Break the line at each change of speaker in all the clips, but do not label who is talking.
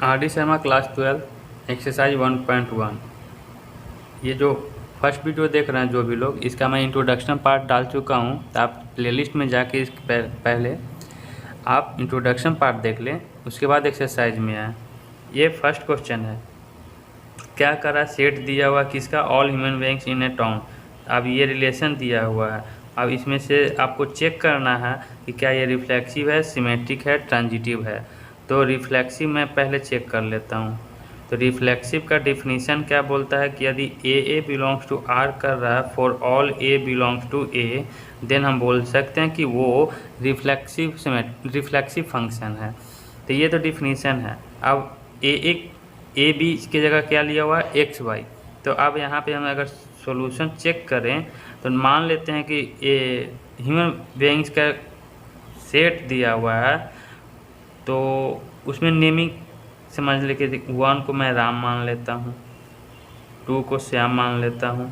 RD Sharma class 12 exercise 1.1। ये जो first video देख रहे हैं जो भी लोग, इसका मैं इंट्रोडक्शन पार्ट डाल चुका हूँ। तो आप प्लेलिस्ट में जाके इस पहले आप इंट्रोडक्शन पार्ट देख लें, उसके बाद एक्सरसाइज में आए। ये फर्स्ट क्वेश्चन है, क्या करा सेट दिया हुआ किसका, ऑल ह्यूमन बीइंग्स इन ए टाउन। अब ये रिलेशन दिया हुआ है। अब इसमें से आपको चेक करना है कि क्या ये रिफ्लेक्सिव है, सिमेट्रिक है, ट्रांजिटिव है। तो रिफ्लेक्सिव मैं पहले चेक कर लेता हूँ। तो रिफ्लेक्सिव का डिफिनीशन क्या बोलता है कि यदि ए बिलोंग्स टू आर कर रहा है, for all A belongs to A, then हम बोल सकते हैं कि वो रिफ्लेक्सिव फंक्शन है। तो ये तो डिफिनीशन है। अब ए बी की जगह क्या लिया हुआ है, एक्स वाई। तो अब यहाँ पे हम अगर सॉल्यूशन चेक करें तो मान लेते हैं कि ए ह्यूमन बीइंग्स का सेट दिया हुआ है, तो उसमें नेमिंग समझ ले कि 1 को मैं राम मान लेता हूँ, 2 को श्याम मान लेता हूँ,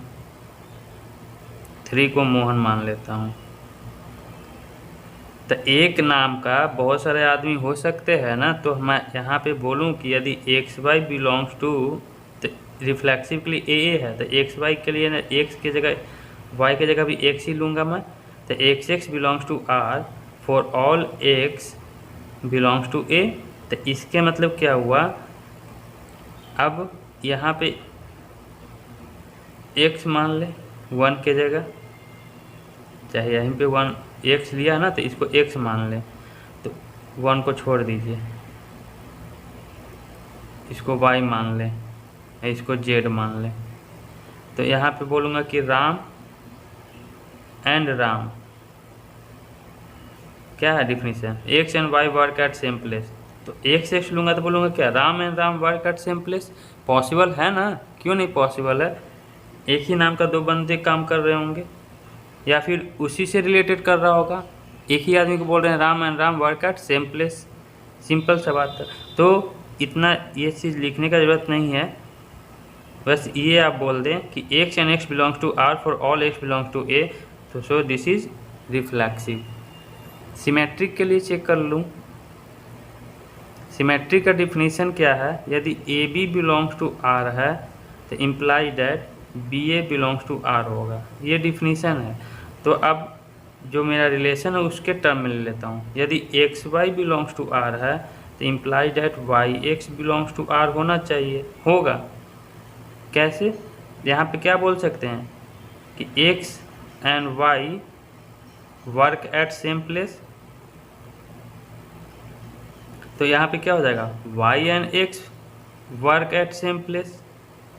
3 को मोहन मान लेता हूँ। तो एक नाम का बहुत सारे आदमी हो सकते हैं ना। तो मैं यहाँ पे बोलूँ कि यदि एक्स वाई बिलोंग्स टू, तो रिफ्लेक्सिव के लिए ए है, तो एक्स वाई के लिए ना एक्स की जगह वाई की जगह भी एक्स ही लूँगा मैं। तो x x belongs to R, for all x belongs to A. तो इसके मतलब क्या हुआ, अब यहाँ पे एक्स मान ले 1 के जगह, चाहे यहीं पे 1 एक्स लिया है ना, तो इसको एक्स मान लें। तो 1 को छोड़ दीजिए, इसको वाई मान लें, इसको जेड मान लें। तो यहाँ पे बोलूँगा कि राम एंड राम, क्या है definition, X and Y work at same place. तो एक्स एक्स लूँगा तो बोलूँगा क्या, Ram and Ram work at same place. Possible है ना, क्यों नहीं पॉसिबल है। एक ही नाम का दो बंदे काम कर रहे होंगे, या फिर उसी से रिलेटेड कर रहा होगा। एक ही आदमी को बोल रहे हैं Ram and Ram work at same place, simple सा बात है। तो इतना ये चीज़ लिखने का ज़रूरत नहीं है, बस ये आप बोल दें कि x and x belongs to R, for all x belongs to A. तो so this is reflexive. Symmetric के लिए चेक कर लूँ। सिमेट्रिक का डिफिनीशन क्या है, यदि A B belongs to R है तो imply that B A belongs to R होगा। ये डिफिनीशन है। तो अब जो मेरा रिलेशन है उसके टर्म में ले लेता हूँ। यदि x Y belongs to R है तो imply that Y x belongs to R होना चाहिए, होगा। कैसे, यहाँ पे क्या बोल सकते हैं कि x and Y work at same place. तो यहाँ पे क्या हो जाएगा, Y and X work at same place,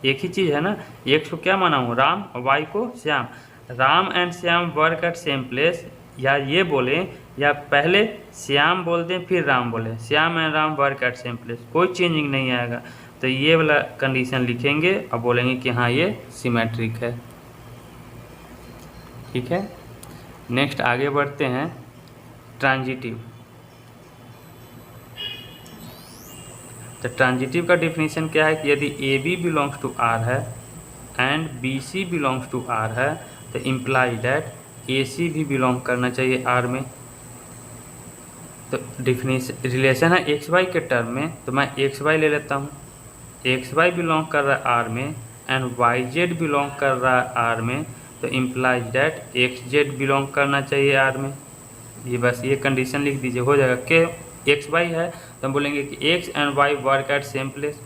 एक ही चीज़ है ना। एक्स को क्या माना हूँ, राम, और वाई को Shyam. Ram and Shyam work at same place, या ये बोलें, या पहले श्याम बोल दें फिर राम बोलें, Shyam and Ram work at same place, कोई चेंजिंग नहीं आएगा। तो ये वाला कंडीशन लिखेंगे और बोलेंगे कि हाँ ये सिमेट्रिक है। ठीक है, नेक्स्ट आगे बढ़ते हैं। ट्रांजिटिव। तो ट्रांजिटिव का डिफिनीशन क्या है कि यदि A B belongs to R है and B C belongs to R है तो इम्प्लाई डैट ए सी भी बिलोंग करना चाहिए आर में। तो डिफिनीशन रिलेशन है एक्स वाई के टर्म में, तो मैं एक्स वाई ले लेता हूँ। एक्स वाई बिलोंग कर रहा है आर में एंड वाई जेड बिलोंग कर रहा है आर में, तो imply that x z belong करना चाहिए आर में। ये बस ये कंडीशन लिख दीजिए, हो जाएगा। के एक्स वाई है तो हम बोलेंगे कि x and Y work at same place,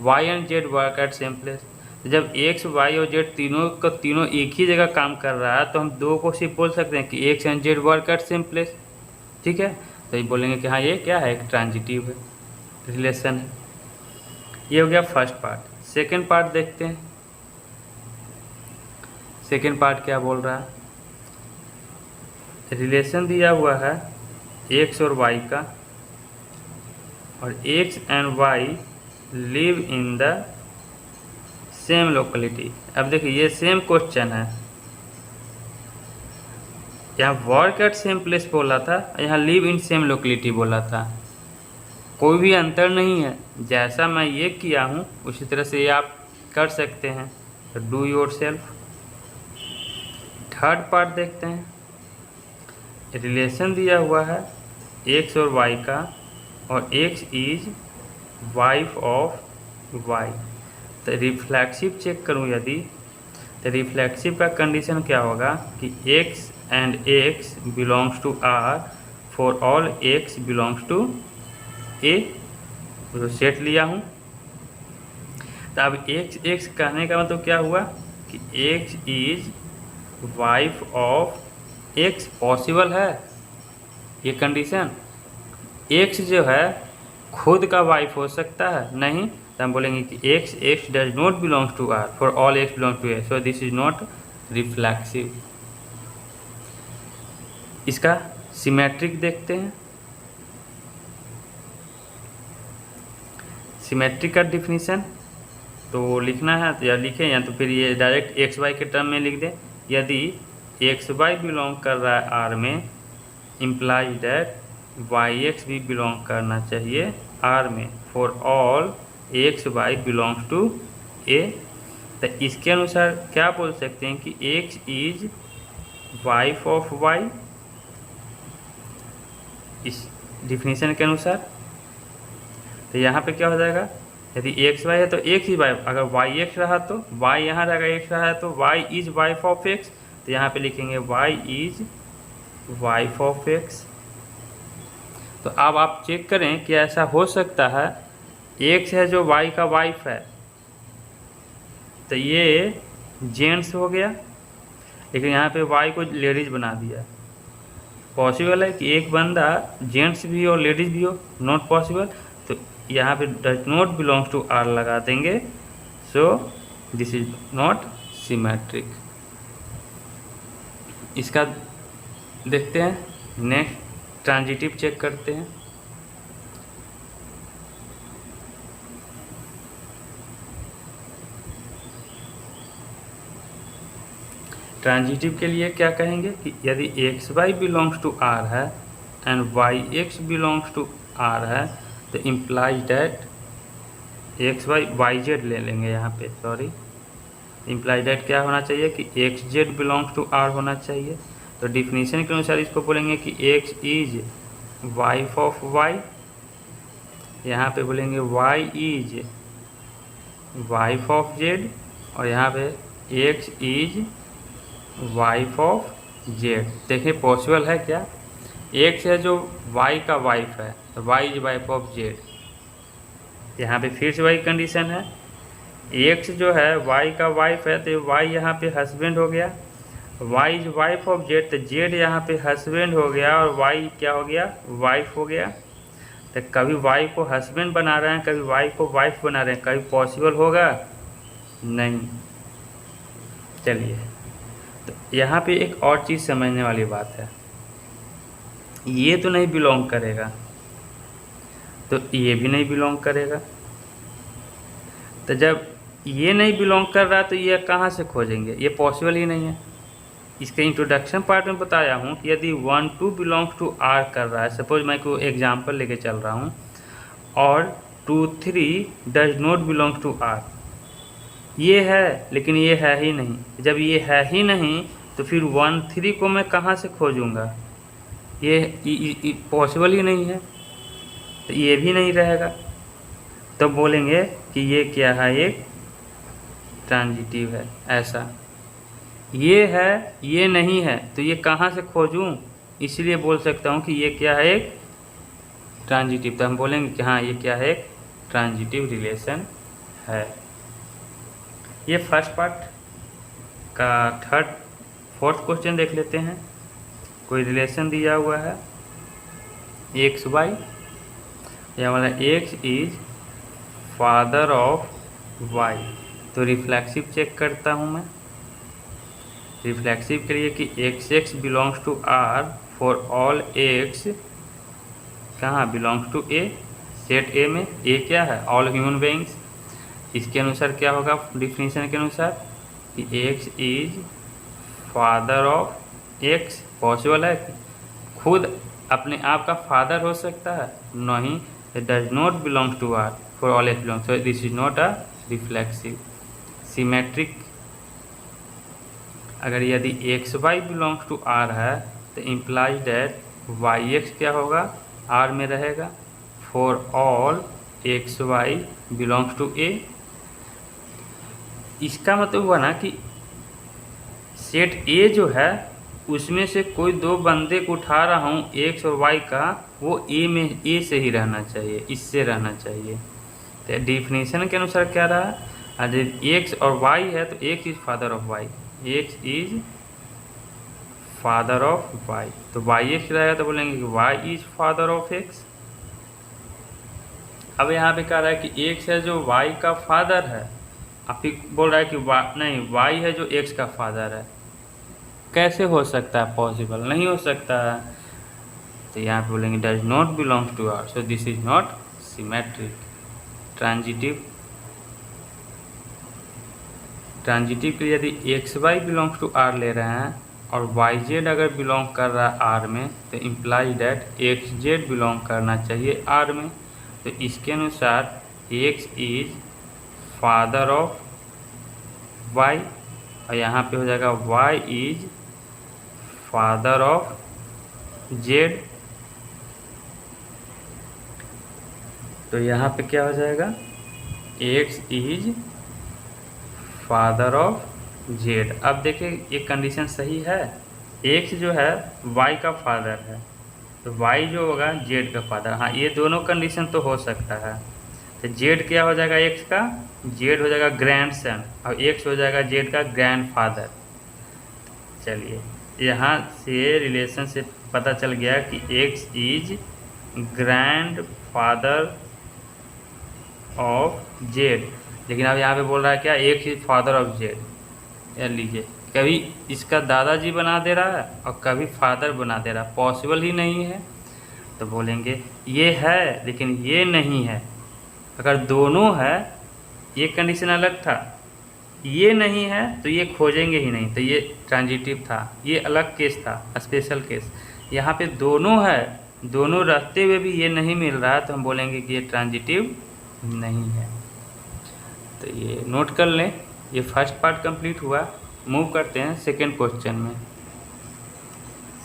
Y and Z work at same place. जब एक्स वाई और जेड तीनों का तीनों एक ही जगह काम कर रहा है तो हम दो को सिर्फ बोल सकते हैं कि x and Z work at same place. ठीक है, तो ये बोलेंगे कि हाँ ये क्या है, एक ट्रांजिटिव है, रिलेशन है। ये हो गया फर्स्ट पार्ट। सेकेंड पार्ट देखते हैं। सेकेंड पार्ट क्या बोल रहा है, रिलेशन दिया हुआ है एक्स और वाई का, और X and Y live in the same locality. अब देखिए ये सेम क्वेश्चन है, यहाँ वर्क एट सेम प्लेस बोला था, यहाँ लिव इन सेम लोकेलिटी बोला था। कोई भी अंतर नहीं है, जैसा मैं ये किया हूँ उसी तरह से ये आप कर सकते हैं। तो do your self. Third part देखते हैं। रिलेशन दिया हुआ है एक्स और वाई का, और X is wife of Y. तो रिफ्लेक्सिव चेक करूँ यदि, तो रिफ्लेक्सिव का कंडीशन क्या होगा कि x and x belongs to R for all x belongs to A। जो सेट लिया हूँ, तो अब x कहने का मतलब क्या हुआ कि x is wife of x। Possible है ये कंडीशन? x जो है खुद का वाइफ हो सकता है? नहीं। तो हम बोलेंगे कि x does not belongs to R for all x belongs to A, so this is not reflexive. इसका सिमेट्रिक देखते हैं। सिमेट्रिक का डिफिनीशन तो लिखना है तो या लिखें, या तो फिर ये डायरेक्ट एक्स वाई के टर्म में लिख दें। यदि एक्स वाई बिलोंग कर रहा है आर में, इम्प्लाई दैट वाई एक्स भी बिलोंग करना चाहिए आर में for all x Y belongs to A. तो इसके अनुसार क्या बोल सकते हैं कि x is wife of y, इस डिफिनीशन के अनुसार। तो यहाँ पे क्या हो जाएगा, यदि एक्स वाई है तो एक्स ही वाइफ, अगर वाई एक्स रहा तो वाई यहाँ रहेगा, एक्स रहा है तो y is wife of x. तो यहाँ पे लिखेंगे y is wife of x. तो अब आप चेक करें कि ऐसा हो सकता है, एक्स है जो वाई का वाइफ है, तो ये जेंट्स हो गया, लेकिन यहाँ पे वाई को लेडीज बना दिया। पॉसिबल है कि एक बंदा जेंट्स भी हो लेडीज भी हो? Not possible. तो यहाँ पे does not belongs to R लगा देंगे, so this is not symmetric. इसका देखते हैं नेक्स्ट, ट्रांजिटिव चेक करते हैं। ट्रांजिटिव के लिए क्या कहेंगे कि यदि x Y belongs to R है and y x belongs to R है, तो imply that x y z ले लेंगे यहाँ पे, सॉरी, इम्प्लाई डैट क्या होना चाहिए कि x z belongs to R होना चाहिए। तो डिफिनीशन के अनुसार इसको बोलेंगे कि x is wife of y, यहाँ पे बोलेंगे y is wife of z, और यहाँ पे x is wife of z. देखिए पॉसिबल है क्या, एक्स है जो वाई का वाइफ है, तो y is wife of z. यहाँ पे फिर से वही कंडीशन है, एक्स जो है वाई का वाइफ है, तो वाई यहाँ पे हस्बैंड हो गया, y is wife of z, तो जेड यहाँ पे हस्बैंड हो गया और वाई क्या हो गया, वाइफ हो गया। तो कभी वाई को हस्बैंड बना रहे हैं, कभी वाई को वाइफ बना रहे हैं, कभी पॉसिबल होगा? नहीं। चलिए, तो यहाँ पे एक और चीज़ समझने वाली बात है, ये तो नहीं बिलोंग करेगा, तो ये भी नहीं बिलोंग करेगा। तो जब ये नहीं बिलोंग कर रहा तो ये कहाँ से खोजेंगे, ये पॉसिबल ही नहीं है। इसके इंट्रोडक्शन पार्ट में बताया हूँ कि यदि 1 2 बिलोंग्स टू आर कर रहा है, सपोज मैं कोई एग्जांपल लेके चल रहा हूँ, और 2 3 does not belongs to R, ये है लेकिन ये है ही नहीं। जब ये है ही नहीं तो फिर 1 3 को मैं कहाँ से खोजूँगा, ये पॉसिबल ही नहीं है, तो ये भी नहीं रहेगा। तो बोलेंगे कि ये क्या है, एक ट्रांजिटिव है। ऐसा ये है ये नहीं है, तो ये कहाँ से खोजूं, इसलिए बोल सकता हूँ कि ये क्या है, एक ट्रांजिटिव। तो हम बोलेंगे कि हाँ ये क्या है, एक ट्रांजिटिव रिलेशन है। ये फर्स्ट पार्ट का फोर्थ क्वेश्चन देख लेते हैं। कोई रिलेशन दिया हुआ है एक्स वाई, या वाला x is father of Y, तो रिफ्लेक्सिव चेक करता हूँ मैं। रिफ्लेक्सिव के लिए कि x x belongs to R for all x कहाँ belongs to A, set A में ए क्या है, ऑल ह्यूमन बीइंग्स। इसके अनुसार क्या होगा, डिफिनीशन के अनुसार कि x is father of x. Possible है कि खुद अपने आप का फादर हो सकता है? नहीं। It does not belongs to R for all x belongs, so this is not a reflexive. Symmetric, अगर यदि x Y belongs to R है तो इम्प्लाइज दैट वाई एक्स क्या होगा, आर में रहेगा for all x Y belongs to A. इसका मतलब हुआ ना कि सेट ए जो है उसमें से कोई दो बंदे को उठा रहा हूँ एक्स और वाई का, वो ए से ही रहना चाहिए, इससे रहना चाहिए। तो डिफिनीशन के अनुसार क्या रहा, अगर एक्स और वाई है तो x is father of y, x is father of Y. तो वाई एक्स रहेगा तो बोलेंगे कि y is father of x. अब यहाँ पे कह रहा है कि एक्स है जो वाई का फादर है, अब फिर बोल रहा है कि नहीं वाई है जो एक्स का फादर है। कैसे हो सकता है, पॉसिबल नहीं हो सकता है। तो यहाँ पे बोलेंगे does not belongs to R, so this is not symmetric. Transitive के लिए यदि x Y belongs to R ले रहे हैं और वाई जेड अगर बिलोंग कर रहा है आर में, तो imply that x z belong करना चाहिए आर में। तो इसके अनुसार x is father of y, और यहाँ पे हो जाएगा y is father of z. तो यहाँ पे क्या हो जाएगा, x is father of z. अब देखिए ये कंडीशन सही है, एक्स जो है वाई का फादर है, तो वाई जो होगा जेड का फादर। हाँ, ये दोनों कंडीशन तो हो सकता है। तो जेड क्या हो जाएगा एक्स का, जेड हो जाएगा ग्रैंडसन, और एक्स हो जाएगा जेड का ग्रैंडफादर। चलिए यहाँ से रिलेशन से पता चल गया कि x is grand father of Z. लेकिन अब यहाँ पे बोल रहा है क्या, x is father of Z. यार लीजिए, कभी इसका दादाजी बना दे रहा है और कभी फादर बना दे रहा है, पॉसिबल ही नहीं है। तो बोलेंगे ये है लेकिन ये नहीं है। अगर दोनों है, ये कंडीशन अलग था, ये नहीं है तो ये खोजेंगे ही नहीं, तो ये ट्रांजिटिव था, ये अलग केस था, स्पेशल केस। यहाँ पे दोनों है, दोनों रहते हुए भी ये नहीं मिल रहा है, तो हम बोलेंगे कि ये ट्रांजिटिव नहीं है। तो ये नोट कर लें, ये फर्स्ट पार्ट कंप्लीट हुआ। मूव करते हैं सेकेंड क्वेश्चन में।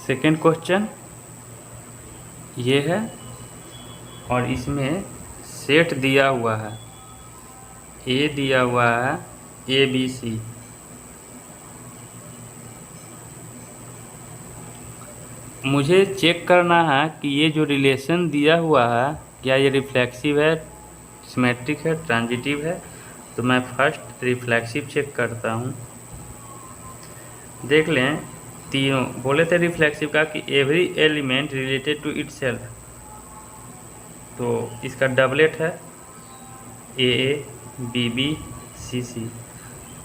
सेकेंड क्वेश्चन ये है और इसमें सेट दिया हुआ है, ए दिया हुआ है ए बी सी। मुझे चेक करना है कि ये जो रिलेशन दिया हुआ है क्या ये रिफ्लेक्सिव है, सिमेट्रिक है, ट्रांजिटिव है। तो मैं फर्स्ट रिफ्लेक्सिव चेक करता हूँ। देख लें, तीनों बोले थे रिफ्लेक्सिव का कि every element related to itself, तो इसका डबलेट है ए बी बी सी सी।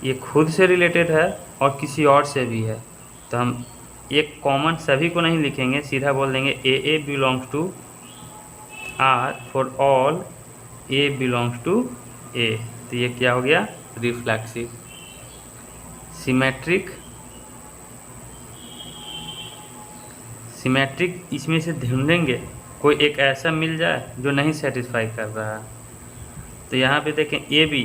ये खुद से रिलेटेड है और किसी और से भी है, तो हम एक कॉमन सभी को नहीं लिखेंगे, सीधा बोल देंगे a belongs to R for all A belongs to A. तो ये क्या हो गया, रिफ्लेक्सिव। सिमेट्रिक इसमें से ढूंढेंगे कोई एक ऐसा मिल जाए जो नहीं सेटिस्फाई कर रहा है। तो यहाँ पे देखें ए बी,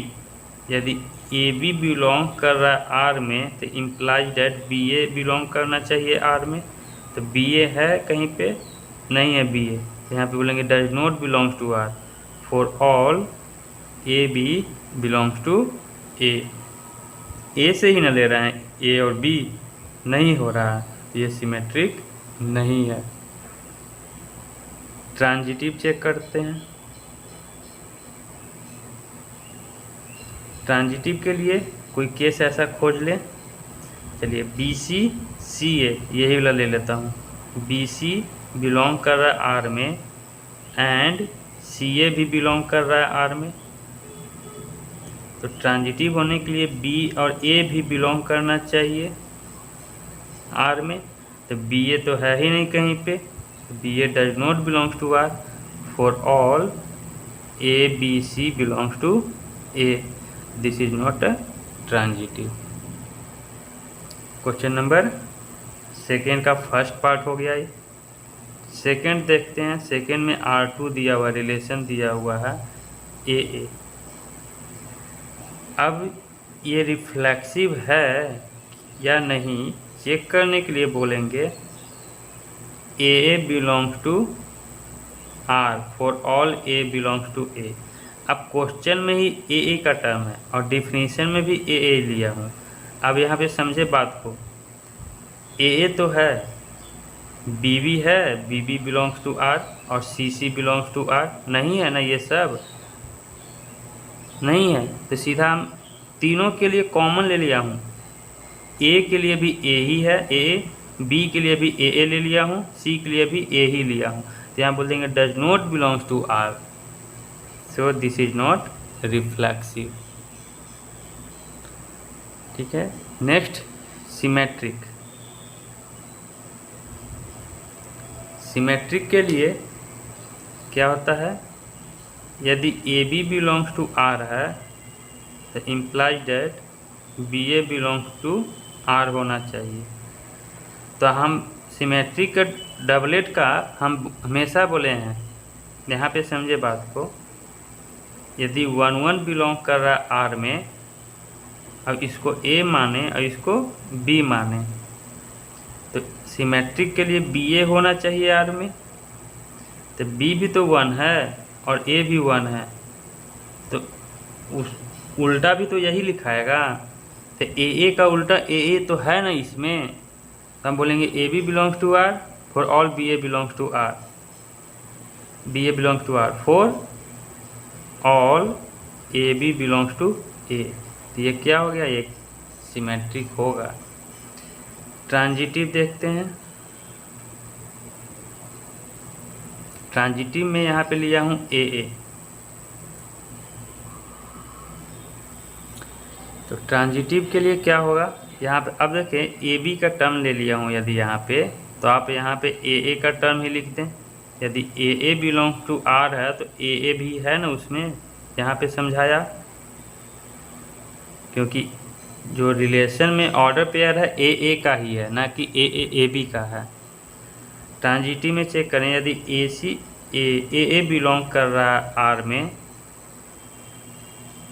यदि ए बी बिलोंग कर रहा है आर में, तो implies that b a belong करना चाहिए आर में। तो बी ए है कहीं पे, नहीं है बी ए, तो यहाँ पे बोलेंगे does not belongs to R for all a B belongs to A से ही ना ले रहे हैं, ए और बी नहीं हो रहा है, तो ये सिमेट्रिक नहीं है। ट्रांजिटिव चेक करते हैं। ट्रांजिटिव के लिए कोई केस ऐसा खोज लें। चलिए बी सी सी ए, यही वाला ले लेता हूँ। बी सी बिलोंग कर रहा है आर में एंड सी ए भी बिलोंग कर रहा है आर में। तो ट्रांजिटिव होने के लिए बी और ए भी बिलोंग करना चाहिए आर में। तो बी ए तो है ही नहीं कहीं पे, b a does not belongs to R for all a B C belongs to a, this is not a transitive. Question number second का फर्स्ट पार्ट हो गया ये। सेकेंड देखते हैं, सेकेंड में R2 दिया हुआ, रिलेशन दिया हुआ है ए। अब ये रिफ्लेक्सिव है या नहीं चेक करने के लिए बोलेंगे a belongs to R for all A belongs to A. अब क्वेश्चन में ही ए का टर्म है और डिफिनीशन में भी ए लिया हूँ। अब यहाँ पे समझे बात को, ए तो है, बी है, बी बिलोंग्स टू आर और सी बिलोंग्स टू आर, नहीं है ना, ये सब नहीं है, तो सीधा हम तीनों के लिए कॉमन ले लिया हूँ। ए के लिए भी ए ही है, ए, बी के लिए भी ए ले लिया हूँ, सी के लिए भी ए ही लिया हूँ, तो यहाँ बोल देंगे does not belongs to R, so this is not reflexive. ठीक है, नेक्स्ट सिमेट्रिक। सिमेट्रिक के लिए क्या होता है, यदि A B belongs to R है तो implies that b A belongs to R होना चाहिए। तो हम सिमेट्रिक का डबलेट का हम हमेशा बोले हैं, यहाँ पे समझे बात को, यदि 1 बिलोंग कर रहा है आर में, अब इसको ए माने और इसको बी माने, तो सिमेट्रिक के लिए बी ए होना चाहिए आर में, तो बी भी तो 1 है और ए भी 1 है, तो उस उल्टा भी तो यही लिखाएगा, तो ए का उल्टा ए तो है ना इसमें, तो हम बोलेंगे a B belongs to R for all b A belongs to R, b A belongs to R for all a B belongs to A, तो ये क्या हो गया, ये सिमेट्रिक होगा। ट्रांजिटिव देखते हैं, ट्रांजिटिव में यहाँ पे लिया हूँ ए, तो ट्रांजिटिव के लिए क्या होगा, यहाँ पे अब देखें ए बी का टर्म ले लिया हूँ यदि यहाँ पे, तो आप यहाँ पे ए का टर्म ही लिख दें। यदि ए बिलोंग्स टू आर है तो ए भी है ना उसमें, यहाँ पे समझाया, क्योंकि जो रिलेशन में ऑर्डर पेयर है ए का ही है, ना कि ए बी का है। ट्रांजिटिव में चेक करें, यदि ए बिलोंग कर रहा है आर में,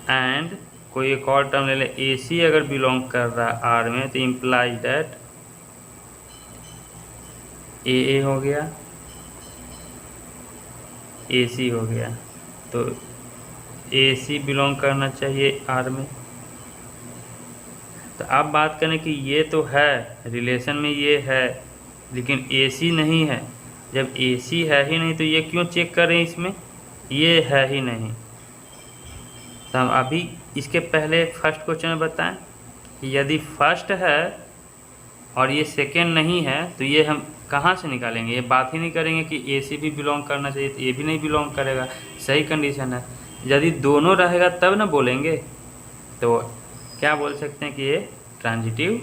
एंड कोई एक और टर्म ले ले ए सी अगर बिलोंग कर रहा है आर में, तो इम्प्लाइज दैट ए हो गया, ए सी हो गया, तो ए सी बिलोंग करना चाहिए आर में। तो अब बात करें कि ये तो है रिलेशन में, ये है, लेकिन ए सी नहीं है। जब ए सी है ही नहीं तो ये क्यों चेक करें इसमें, ये है ही नहीं। तो हम अभी इसके पहले फर्स्ट क्वेश्चन में बताएं कि यदि फर्स्ट है और ये सेकेंड नहीं है तो ये हम कहाँ से निकालेंगे, ये बात ही नहीं करेंगे कि ए सी भी बिलोंग करना चाहिए, तो ये भी नहीं बिलोंग करेगा, सही कंडीशन है। यदि दोनों रहेगा तब ना बोलेंगे, तो क्या बोल सकते हैं कि ये ट्रांजिटिव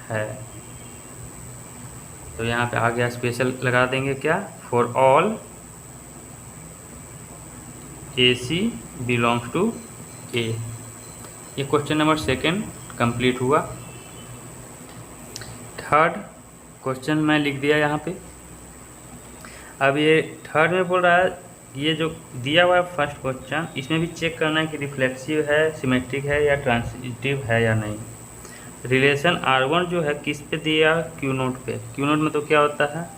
है। तो यहाँ पे आ गया, स्पेशल लगा देंगे क्या, for all A C belongs to A. ये क्वेश्चन नंबर सेकेंड कंप्लीट हुआ। थर्ड क्वेश्चन मैं लिख दिया यहाँ पे। अब ये थर्ड में बोल रहा है, ये जो दिया हुआ है फर्स्ट क्वेश्चन, इसमें भी चेक करना है कि रिफ्लेक्सिव है, सिमेट्रिक है या ट्रांजिटिव है या नहीं। रिलेशन R1 जो है किस पे दिया, क्यू नोट पे। क्यू नोट में तो क्या होता है,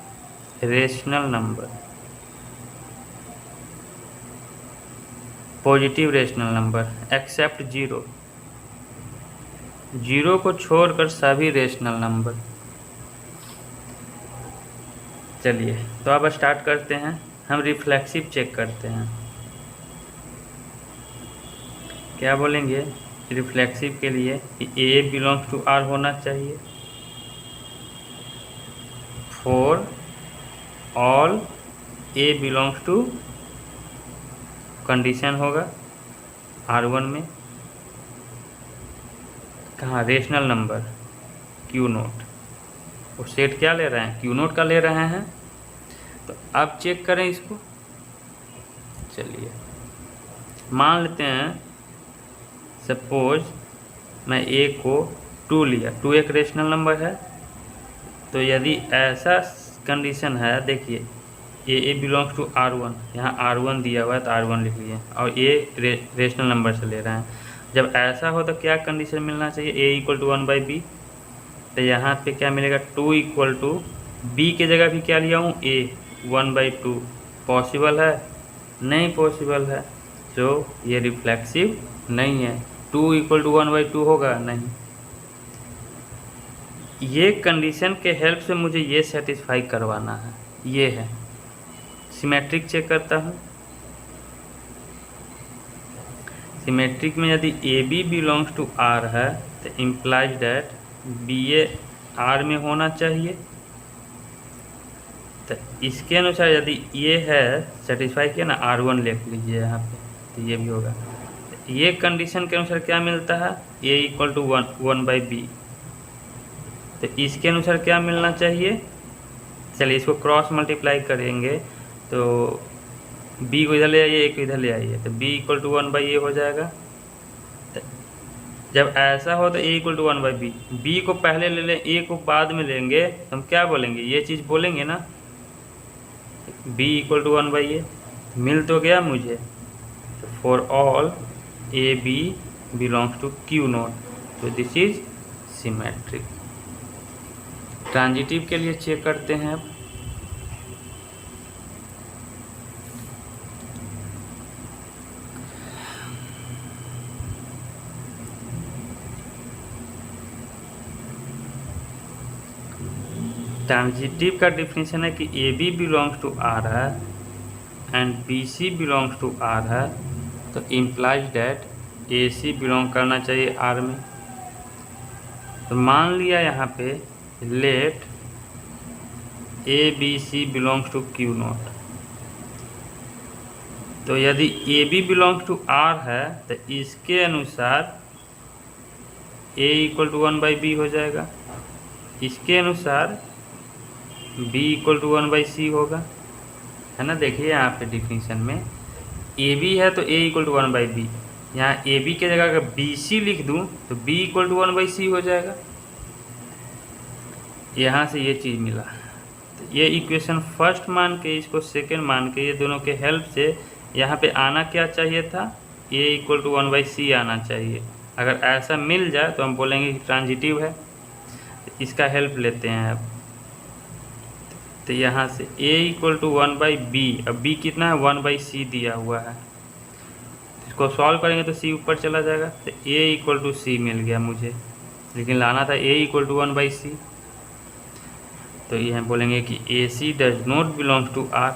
rational number, positive rational number except zero, zero को छोड़कर सभी रेशनल नंबर। चलिए तो अब स्टार्ट करते हैं, हम रिफ्लेक्सिव चेक करते हैं। क्या बोलेंगे रिफ्लेक्सिव के लिए कि ए बिलोंग्स टू आर होना चाहिए for all A belongs to, condition होगा R1 में, कहाँ, रेशनल नंबर क्यू नोट, वो सेट क्या ले रहे हैं, क्यू नोट का ले रहे हैं। तो अब चेक करें इसको। चलिए मान लेते हैं, सपोज मैं ए को 2 लिया, 2 एक रेशनल नंबर है, तो यदि ऐसा कंडीशन है, देखिए ए बिलोंग्स टू R1, यहाँ R1 दिया हुआ है तो R1 लिख लिए, और ए रेशनल नंबर से ले रहे हैं। जब ऐसा हो तो क्या कंडीशन मिलना चाहिए, ए इक्वल टू 1 बाई बी, तो यहाँ पे क्या मिलेगा, 2 इक्वल टू बी के जगह भी क्या लिया हूँ, ए 1 बाई 2। पॉसिबल है, नहीं पॉसिबल है, जो ये रिफ्लेक्सिव नहीं है। 2 = 1/2 होगा नहीं। ये कंडीशन के हेल्प से मुझे ये सेटिस्फाई करवाना है, ये है। सिमेट्रिक चेक करता हूँ। सिमेट्रिक में यदि A B belongs to R है तो implies that B a R में होना चाहिए। तो इसके अनुसार यदि ये है सेटिस्फाई किया ना, R1 लिख लीजिए यहाँ पे, तो ये भी होगा। तो ये कंडीशन के अनुसार क्या मिलता है, A = 1/b। तो इसके अनुसार क्या मिलना चाहिए, चलिए इसको क्रॉस मल्टीप्लाई करेंगे तो b को इधर ले आइए, a को इधर ले आइए, तो b = 1/a हो जाएगा। तो जब ऐसा हो तो a = 1/b, b को पहले ले लें, a को बाद में लेंगे, तो हम क्या बोलेंगे, ये चीज़ बोलेंगे ना, b = 1/a। मिल तो गया मुझे। तो for all a b belongs to Q0, तो दिस इज सिमेट्रिक। ट्रांजिटिव के लिए चेक करते हैं अब। ट्रांजिटिव का डिफिनीशन है कि A B belongs to R है and B C belongs to R है, तो implies that A C belong करना चाहिए आर में। तो मान लिया यहाँ पे let A B C belongs to Q0, तो यदि A B belongs to R है तो इसके अनुसार A = 1/b हो जाएगा, इसके अनुसार b = 1/c होगा, है ना। देखिए यहाँ पे डिफिनीशन में ए बी है तो A = 1/b, यहाँ ए बी के जगह अगर बी सी लिख दूँ तो b = 1/c हो जाएगा। यहाँ से ये चीज़ मिला। तो ये इक्वेशन फर्स्ट मान के, इसको सेकेंड मान के, ये दोनों के हेल्प से यहाँ पे आना क्या चाहिए था, A = 1/c आना चाहिए। अगर ऐसा मिल जाए तो हम बोलेंगे कि ट्रांजिटिव है। इसका हेल्प लेते हैं अब। तो यहाँ से A = 1/b, अब b कितना है, 1/c दिया हुआ है। इसको सॉल्व करेंगे तो c ऊपर चला जाएगा, तो A = c मिल गया मुझे, लेकिन लाना था A = 1/c। तो ये हम बोलेंगे कि AC does not belong to R,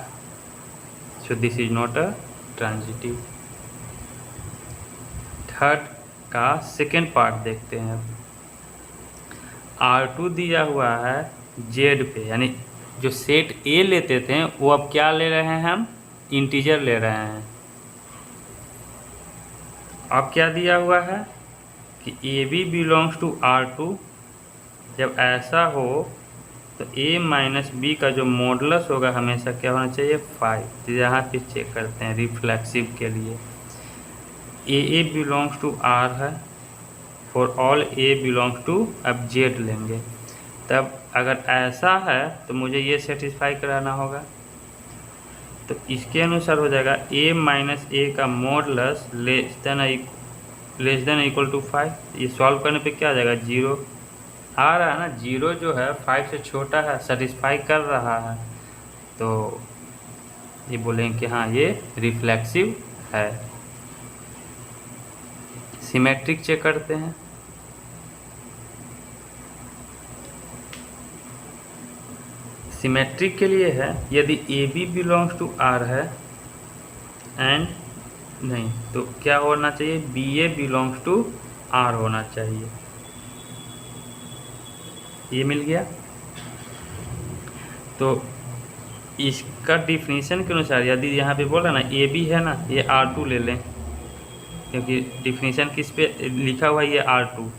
so this is not a transitive. Third का सेकेंड पार्ट देखते हैं अब। R2 दिया हुआ है Z पे, यानी जो सेट A लेते थे वो अब क्या ले रहे हैं, हम इंटीजर ले रहे हैं। अब क्या दिया हुआ है कि AB बिलोंग्स टू R2, जब ऐसा हो तो A - B का जो मॉडुलस होगा हमेशा क्या होना चाहिए, 5। तो यहाँ पे चेक करते हैं रिफ्लेक्सिव के लिए। AA बिलोंग्स टू R है, for all A belongs to, अब Z लेंगे। तब अगर ऐसा है तो मुझे ये सेटिस्फाई कराना होगा। तो इसके अनुसार हो जाएगा A - A का modulus less than equal to 5। ये सॉल्व करने पे क्या आ जाएगा, 0 आ रहा है ना। 0 जो है 5 से छोटा है, सेटिस्फाई कर रहा है, तो ये बोलेंगे कि हाँ ये रिफ्लेक्सिव है। सिमेट्रिक चेक करते हैं। सिमेट्रिक के लिए है यदि AB बिलोंग्स टू R है एंड नहीं, तो क्या होना चाहिए, BA बिलोंग्स टू R होना चाहिए। ये मिल गया। तो इसका डिफिनीशन के अनुसार यदि यहाँ पे बोल रहा ना AB है ना, ये R2 ले लें, क्योंकि डिफिनीशन किस पे लिखा हुआ है, ये R2।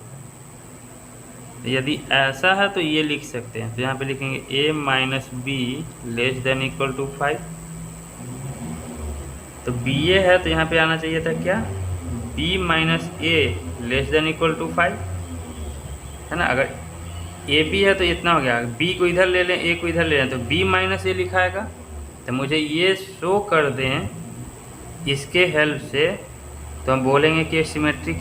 यदि ऐसा है तो ये लिख सकते हैं, तो यहाँ पे लिखेंगे A - B less than equal to 5। तो BA है तो यहाँ पे आना चाहिए था क्या, B - A less than equal to 5, है ना। अगर AB है तो इतना हो गया, B को इधर ले लें, A को इधर ले लें, तो B - A लिखाएगा। तो मुझे ये शो कर दें इसके हेल्प से, तो हम बोलेंगे कि सिमेट्रिक।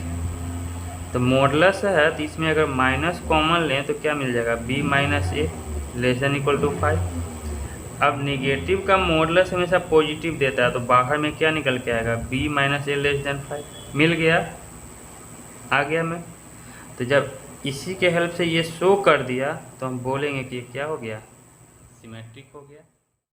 तो मॉडुलस है तो इसमें अगर माइनस कॉमन लें तो क्या मिल जाएगा, B - A less than equal to 5। अब निगेटिव का मॉडुलस हमेशा पॉजिटिव देता है, तो बाहर में क्या निकल के आएगा, b माइनस ए लेस देन 5 मिल गया, आ गया में। तो जब इसी के हेल्प से ये शो कर दिया तो हम बोलेंगे कि ये क्या हो गया, सिमेट्रिक हो गया।